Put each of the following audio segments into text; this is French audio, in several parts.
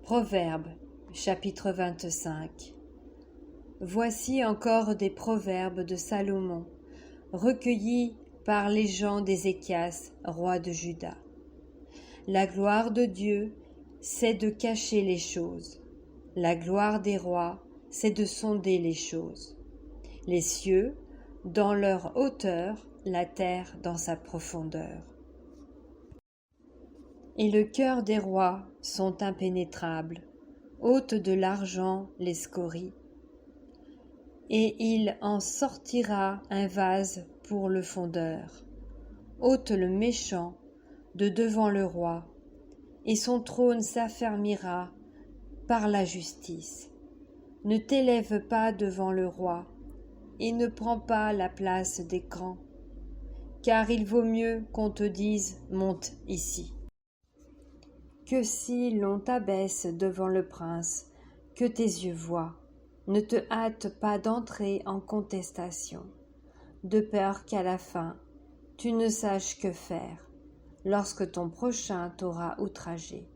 Proverbes, chapitre 25. Voici encore des proverbes de Salomon, recueillis par les gens d'Ézéchias, roi de Juda. La gloire de Dieu, c'est de cacher les choses. La gloire des rois, c'est de sonder les choses. Les cieux, dans leur hauteur, la terre dans sa profondeur. Et le cœur des rois sont impénétrables, ôte de l'argent les scories. Et il en sortira un vase pour le fondeur. Ôte le méchant de devant le roi, et son trône s'affermira par la justice. Ne t'élève pas devant le roi, et ne prends pas la place des grands, car il vaut mieux qu'on te dise « monte ici ». Que si l'on t'abaisse devant le prince, que tes yeux voient, ne te hâte pas d'entrer en contestation, de peur qu'à la fin, tu ne saches que faire, lorsque ton prochain t'aura outragé.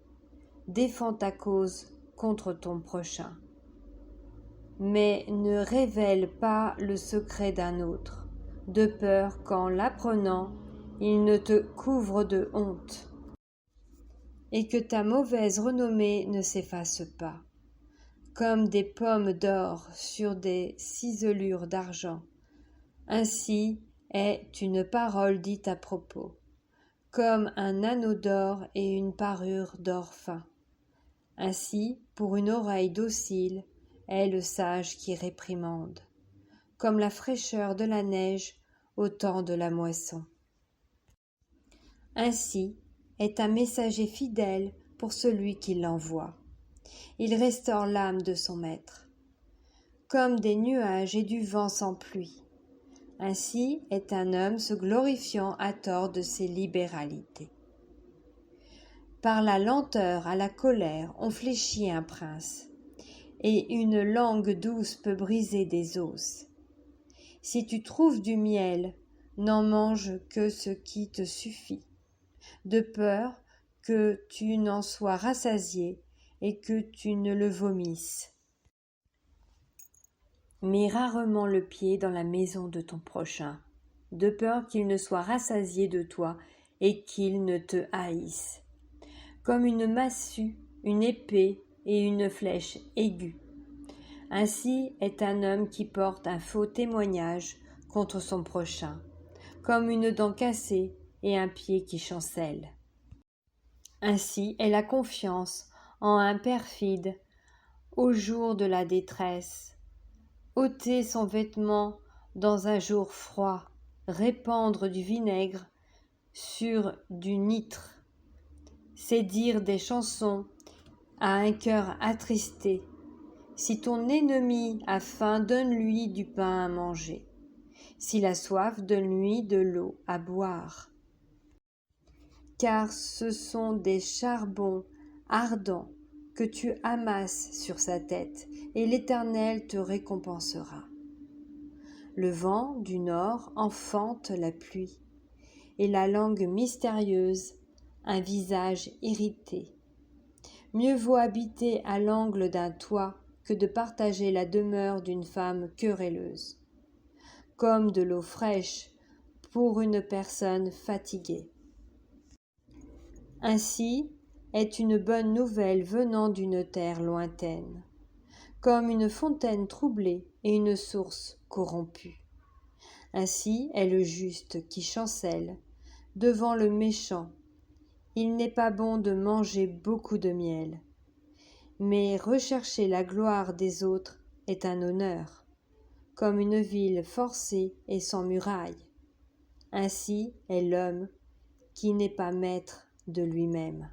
Défends ta cause contre ton prochain. Mais ne révèle pas le secret d'un autre, de peur qu'en l'apprenant, il ne te couvre de honte, et que ta mauvaise renommée ne s'efface pas, comme des pommes d'or sur des ciselures d'argent. Ainsi est une parole dite à propos, comme un anneau d'or et une parure d'or fin. Ainsi, pour une oreille docile, est le sage qui réprimande, comme la fraîcheur de la neige au temps de la moisson. Ainsi est un messager fidèle pour celui qui l'envoie. Il restaure l'âme de son maître, comme des nuages et du vent sans pluie. Ainsi est un homme se glorifiant à tort de ses libéralités. Par la lenteur à la colère on fléchit un prince, et une langue douce peut briser des os. Si tu trouves du miel, n'en mange que ce qui te suffit, de peur que tu n'en sois rassasié et que tu ne le vomisses. Mets rarement le pied dans la maison de ton prochain, de peur qu'il ne soit rassasié de toi et qu'il ne te haïsse. Comme une massue, une épée et une flèche aiguë. Ainsi est un homme qui porte un faux témoignage contre son prochain, comme une dent cassée et un pied qui chancelle. Ainsi est la confiance en un perfide au jour de la détresse. Ôter son vêtement dans un jour froid, répandre du vinaigre sur du nitre, c'est dire des chansons à un cœur attristé. Si ton ennemi a faim, donne-lui du pain à manger. S'il a soif, donne-lui de l'eau à boire. Car ce sont des charbons ardents que tu amasses sur sa tête, et l'Éternel te récompensera. Le vent du nord enfante la pluie, et la langue mystérieuse un visage irrité. Mieux vaut habiter à l'angle d'un toit que de partager la demeure d'une femme querelleuse, comme de l'eau fraîche pour une personne fatiguée. Ainsi est une bonne nouvelle venant d'une terre lointaine, comme une fontaine troublée et une source corrompue. Ainsi est le juste qui chancelle devant le méchant. Il n'est pas bon de manger beaucoup de miel, mais rechercher la gloire des autres est un honneur, comme une ville forcée et sans murailles. Ainsi est l'homme qui n'est pas maître de lui-même.